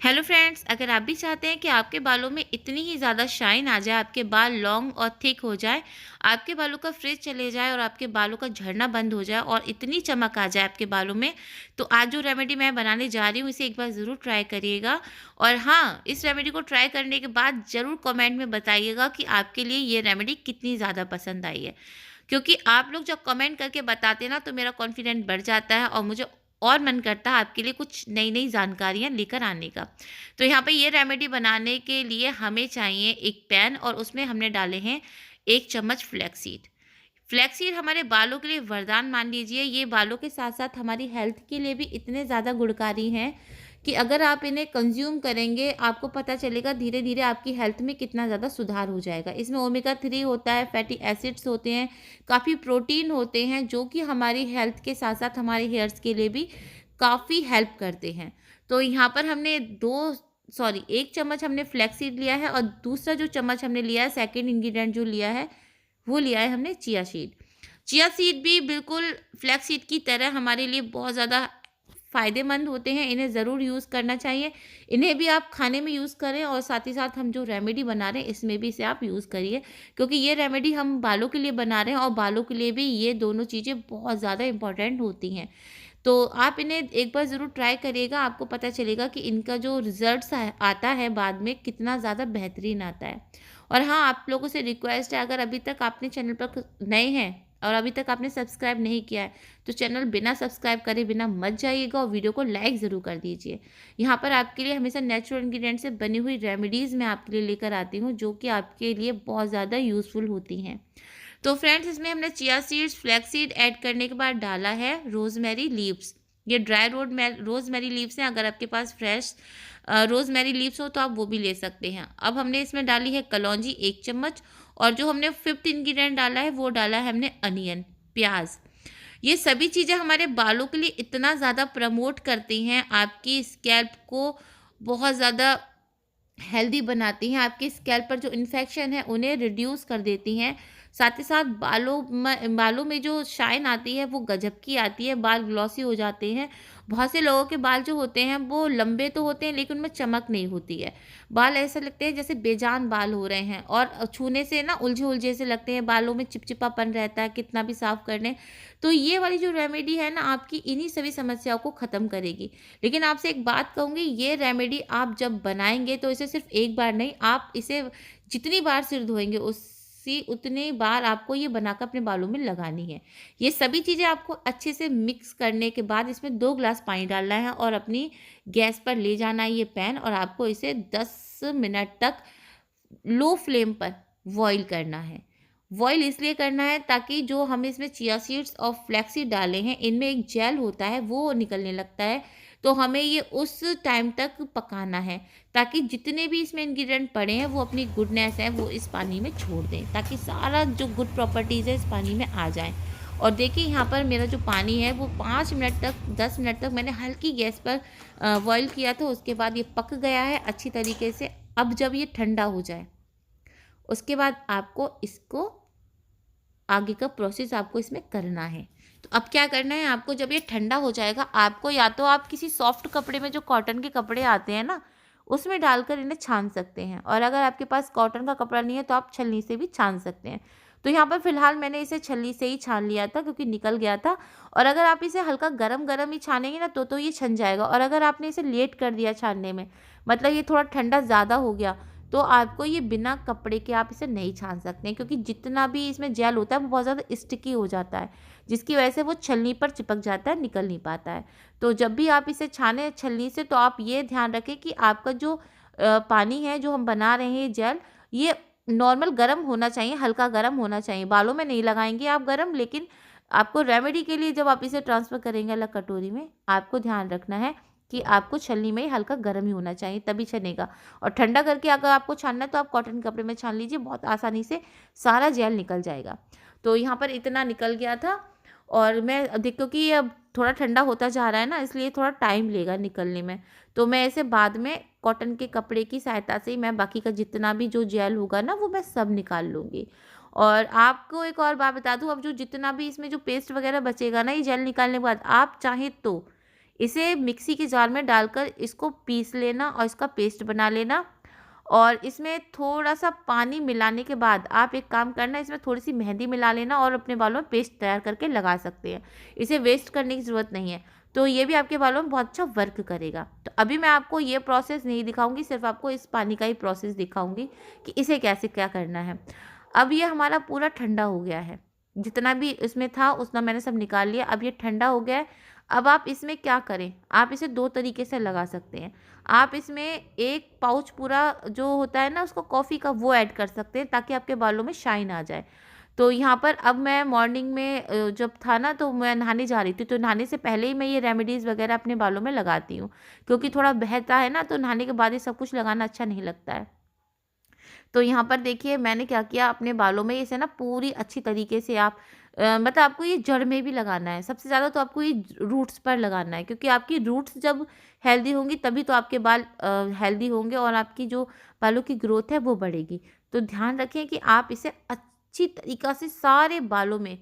Hello friends, अगर आप भी चाहते हैं कि आपके बालों में इतनी ही ज़्यादा शाइन आ जाए, आपके बाल लॉन्ग और थिक हो जाए, आपके बालों का फ्रिज चले जाए और आपके बालों का झड़ना बंद हो जाए और इतनी चमक आ जाए आपके बालों में, तो आज जो रेमेडी मैं बनाने जा रही हूँ, इसे एक बार ज़रूर ट्राई करिएगा। और हाँ, इस रेमेडी को ट्राई करने के बाद ज़रूर कमेंट में बताइएगा कि आपके लिए ये रेमेडी कितनी ज़्यादा पसंद आई है। क्योंकि आप लोग जब कमेंट करके बताते हैं ना, तो मेरा कॉन्फिडेंट बढ़ जाता है और मुझे और मन करता है आपके लिए कुछ नई-नई जानकारियाँ लेकर आने का। तो यहाँ पे ये रेमेडी बनाने के लिए हमें चाहिए एक पैन और उसमें हमने डाले हैं 1 चम्मच फ्लैक्स सीड। फ्लैक्स सीड हमारे बालों के लिए वरदान मान लीजिए, ये बालों के साथ-साथ हमारी हेल्थ के लिए भी इतने ज़्यादा गुणकारी हैं कि अगर आप इन्हें कंज़्यूम करेंगे, आपको पता चलेगा धीरे-धीरे आपकी हेल्थ में कितना ज़्यादा सुधार हो जाएगा। इसमें ओमेगा 3 होता है, फैटी एसिड्स होते हैं, काफ़ी प्रोटीन होते हैं जो कि हमारी हेल्थ के साथ-साथ हमारे हेयर्स के लिए भी काफ़ी हेल्प करते हैं। तो यहाँ पर हमने 1 चम्मच हमने फ्लैक्स सीड लिया है और दूसरा जो चम्मच हमने लिया है, सेकंड इंग्रीडिएंट जो लिया है, वो लिया है हमने चिया सीड। चिया सीड भी बिल्कुल फ्लैक्स सीड की तरह हमारे लिए बहुत ज़्यादा फ़ायदेमंद होते हैं, इन्हें ज़रूर यूज़ करना चाहिए। इन्हें भी आप खाने में यूज़ करें और साथ ही साथ हम जो रेमेडी बना रहे हैं, इसमें भी इसे आप यूज़ करिए, क्योंकि ये रेमेडी हम बालों के लिए बना रहे हैं और बालों के लिए भी ये दोनों चीज़ें बहुत ज़्यादा इम्पोर्टेंट होती हैं। तो आप इन्हें एक बार ज़रूर ट्राई करिएगा, आपको पता चलेगा कि इनका जो रिज़ल्ट्स आता है बाद में कितना ज़्यादा बेहतरीन आता है। और हाँ, आप लोगों से रिक्वेस्ट है, अगर अभी तक आपने चैनल पर नए हैं और अभी तक आपने सब्सक्राइब नहीं किया है, तो चैनल बिना सब्सक्राइब करे बिना मत जाइएगा और वीडियो को लाइक ज़रूर कर दीजिए। यहाँ पर आपके लिए हमेशा नेचुरल इंग्रीडिएंट से बनी हुई रेमेडीज़ मैं आपके लिए लेकर आती हूँ, जो कि आपके लिए बहुत ज़्यादा यूज़फुल होती हैं। तो फ्रेंड्स, इसमें हमने chia seeds, flax seed add करने के बाद डाला है रोज़मेरी लीव्स। ये ड्राई रोज़मेरी लीव्स हैं, अगर आपके पास फ्रेश रोज़मेरी लीव्स हो तो आप वो भी ले सकते हैं। अब हमने इसमें डाली है कलौंजी 1 चम्मच और जो हमने 5th इंग्रीडिएंट डाला है, वो डाला है हमने अनियन, प्याज़। ये सभी चीज़ें हमारे बालों के लिए इतना ज़्यादा प्रमोट करती हैं, आपकी स्कैल्प को बहुत ज़्यादा हेल्दी बनाती हैं, आपके स्कैल्प पर जो इन्फेक्शन है उन्हें रिड्यूस कर देती हैं। साथ ही साथ बालों में जो शाइन आती है वो गजब की आती है, बाल ग्लॉसी हो जाते हैं। बहुत से लोगों के बाल जो होते हैं वो लंबे तो होते हैं लेकिन उनमें चमक नहीं होती है। बाल ऐसा लगते हैं जैसे बेजान बाल हो रहे हैं और छूने से ना उलझे-उलझे से लगते हैं, बालों में चिपचिपापन रहता है कितना भी साफ कर लें। तो ये वाली जो रेमेडी है ना, आपकी इन्हीं सभी समस्याओं को ख़त्म करेगी। लेकिन आपसे एक बात कहूँगी, ये रेमेडी आप जब बनाएँगे तो इसे सिर्फ़ एक बार नहीं, आप इसे जितनी बार सिर धोएँगे उसी उतनी बार आपको ये बनाकर अपने बालों में लगानी है। ये सभी चीज़ें आपको अच्छे से मिक्स करने के बाद इसमें 2 ग्लास पानी डालना है और अपनी गैस पर ले जाना है ये पैन और आपको इसे 10 मिनट तक लो फ्लेम पर बॉईल करना है। बॉईल इसलिए करना है ताकि जो हम इसमें चिया सीड्स और फ्लैक्स सीड डाले हैं, इनमें एक जेल होता है, वो निकलने लगता है। तो हमें ये उस टाइम तक पकाना है ताकि जितने भी इसमें इंग्रीडिएंट पड़े हैं वो अपनी गुडनेस है वो इस पानी में छोड़ दें, ताकि सारा जो गुड प्रॉपर्टीज़ है इस पानी में आ जाएँ। और देखिए यहाँ पर मेरा जो पानी है वो 5 मिनट तक 10 मिनट तक मैंने हल्की गैस पर बॉईल किया था, उसके बाद ये पक गया है अच्छी तरीके से। अब जब ये ठंडा हो जाए, उसके बाद आपको इसको आगे का प्रोसेस आपको इसमें करना है। तो अब क्या करना है आपको, जब ये ठंडा हो जाएगा, आपको या तो आप किसी सॉफ्ट कपड़े में, जो कॉटन के कपड़े आते हैं ना, उसमें डालकर इन्हें छान सकते हैं और अगर आपके पास कॉटन का कपड़ा नहीं है तो आप छलनी से भी छान सकते हैं। तो यहाँ पर फ़िलहाल मैंने इसे छलनी से ही छान लिया था क्योंकि निकल गया था। और अगर आप इसे हल्का गरम-गरम ही छानेंगे ना तो ये छन जाएगा और अगर आपने इसे लेट कर दिया छानने में, मतलब ये थोड़ा ठंडा ज़्यादा हो गया, तो आपको ये बिना कपड़े के आप इसे नहीं छान सकते हैं, क्योंकि जितना भी इसमें जेल होता है वो बहुत ज़्यादा स्टिकी हो जाता है, जिसकी वजह से वो छलनी पर चिपक जाता है, निकल नहीं पाता है। तो जब भी आप इसे छानें छलनी से, तो आप ये ध्यान रखें कि आपका जो पानी है जो हम बना रहे हैं जेल, ये नॉर्मल गर्म होना चाहिए, हल्का गर्म होना चाहिए। बालों में नहीं लगाएंगे आप गर्म, लेकिन आपको रेमेडी के लिए जब आप इसे ट्रांसफ़र करेंगे अलग कटोरी में, आपको ध्यान रखना है कि आपको छलनी में ही हल्का गर्म ही होना चाहिए, तभी छनेगा। और ठंडा करके अगर आपको छानना है तो आप कॉटन कपड़े में छान लीजिए, बहुत आसानी से सारा जेल निकल जाएगा। तो यहाँ पर इतना निकल गया था और मैं देख, क्योंकि ये अब थोड़ा ठंडा होता जा रहा है ना, इसलिए थोड़ा टाइम लेगा निकलने में। तो मैं इसे बाद में कॉटन के कपड़े की सहायता से ही मैं बाकी का जितना भी जो जेल होगा ना, वो मैं सब निकाल लूँगी। और आपको एक और बात बता दूँ, अब जो जितना भी इसमें जो पेस्ट वगैरह बचेगा ना ये जेल निकालने के बाद, आप चाहें तो इसे मिक्सी के जार में डालकर इसको पीस लेना और इसका पेस्ट बना लेना। और इसमें थोड़ा-सा पानी मिलाने के बाद आप एक काम करना, इसमें थोड़ी-सी मेहंदी मिला लेना और अपने बालों में पेस्ट तैयार करके लगा सकते हैं। इसे वेस्ट करने की ज़रूरत नहीं है। तो ये भी आपके बालों में बहुत अच्छा वर्क करेगा। तो अभी मैं आपको ये प्रोसेस नहीं दिखाऊँगी, सिर्फ़ आपको इस पानी का ही प्रोसेस दिखाऊँगी कि इसे कैसे क्या करना है। अब ये हमारा पूरा ठंडा हो गया है। जितना भी इसमें था उतना मैंने सब निकाल लिया। अब ये ठंडा हो गया है। अब आप इसमें क्या करें, आप इसे 2 तरीके से लगा सकते हैं। आप इसमें 1 पाउच पूरा जो होता है ना उसको कॉफ़ी का, वो ऐड कर सकते हैं ताकि आपके बालों में शाइन आ जाए। तो यहाँ पर अब मैं मॉर्निंग में जब था ना तो मैं नहाने जा रही थी, तो नहाने से पहले ही मैं ये रेमेडीज़ वग़ैरह अपने बालों में लगाती हूँ। क्योंकि थोड़ा बहता है ना, तो नहाने के बाद ये सब कुछ लगाना अच्छा नहीं लगता है। तो यहाँ पर देखिए मैंने क्या किया, अपने बालों में इसे ना पूरी अच्छी तरीके से आप मतलब आपको ये जड़ में भी लगाना है। सबसे ज़्यादा तो आपको ये रूट्स पर लगाना है, क्योंकि आपकी रूट्स जब हेल्दी होंगी तभी तो आपके बाल हेल्दी होंगे और आपकी जो बालों की ग्रोथ है वो बढ़ेगी। तो ध्यान रखें कि आप इसे अच्छी तरीक़ा से सारे बालों में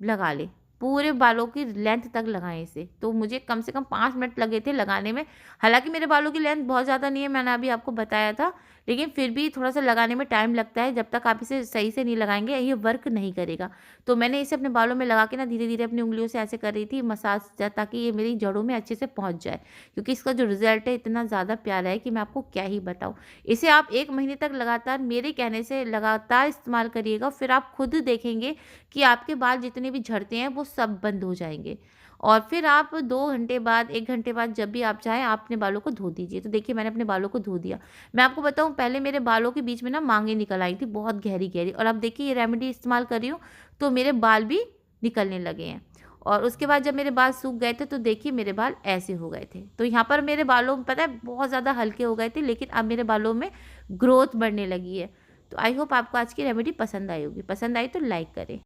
लगा लें। पूरे बालों की लेंथ तक लगाएँ इसे। तो मुझे कम से कम 5 मिनट लगे थे लगाने में। हालाँकि मेरे बालों की लेंथ बहुत ज़्यादा नहीं है, मैंने अभी आपको बताया था, लेकिन फिर भी थोड़ा-सा लगाने में टाइम लगता है। जब तक आप इसे सही से नहीं लगाएँगे, ये वर्क नहीं करेगा। तो मैंने इसे अपने बालों में लगा के ना धीरे-धीरे अपनी उँगलियों से ऐसे कर रही थी मसाज, ताकि ये मेरी जड़ों में अच्छे से पहुँच जाए। क्योंकि इसका जो रिज़ल्ट है इतना ज़्यादा प्यारा है कि मैं आपको क्या ही बताऊँ। इसे आप 1 महीने तक लगातार मेरे कहने से लगातार इस्तेमाल करिएगा, फिर आप खुद देखेंगे कि आपके बाल जितने भी झड़ते हैं वो सब बंद हो जाएँगे। और फिर आप 2 घंटे बाद, 1 घंटे बाद जब भी आप चाहें आप अपने बालों को धो दीजिए। तो देखिए मैंने अपने बालों को धो दिया। मैं आपको बताऊँ, पहले मेरे बालों के बीच में ना मांगें निकल आई थी बहुत गहरी-गहरी, और अब देखिए ये रेमेडी इस्तेमाल कर रही हूँ तो मेरे बाल भी निकलने लगे हैं। और उसके बाद जब मेरे बाल सूख गए थे तो देखिए मेरे बाल ऐसे हो गए थे। तो यहाँ पर मेरे बालों में पता है बहुत ज़्यादा हल्के हो गए थे, लेकिन अब मेरे बालों में ग्रोथ बढ़ने लगी है। तो आई होप आपको आज की रेमेडी पसंद आई होगी। पसंद आई तो लाइक करें।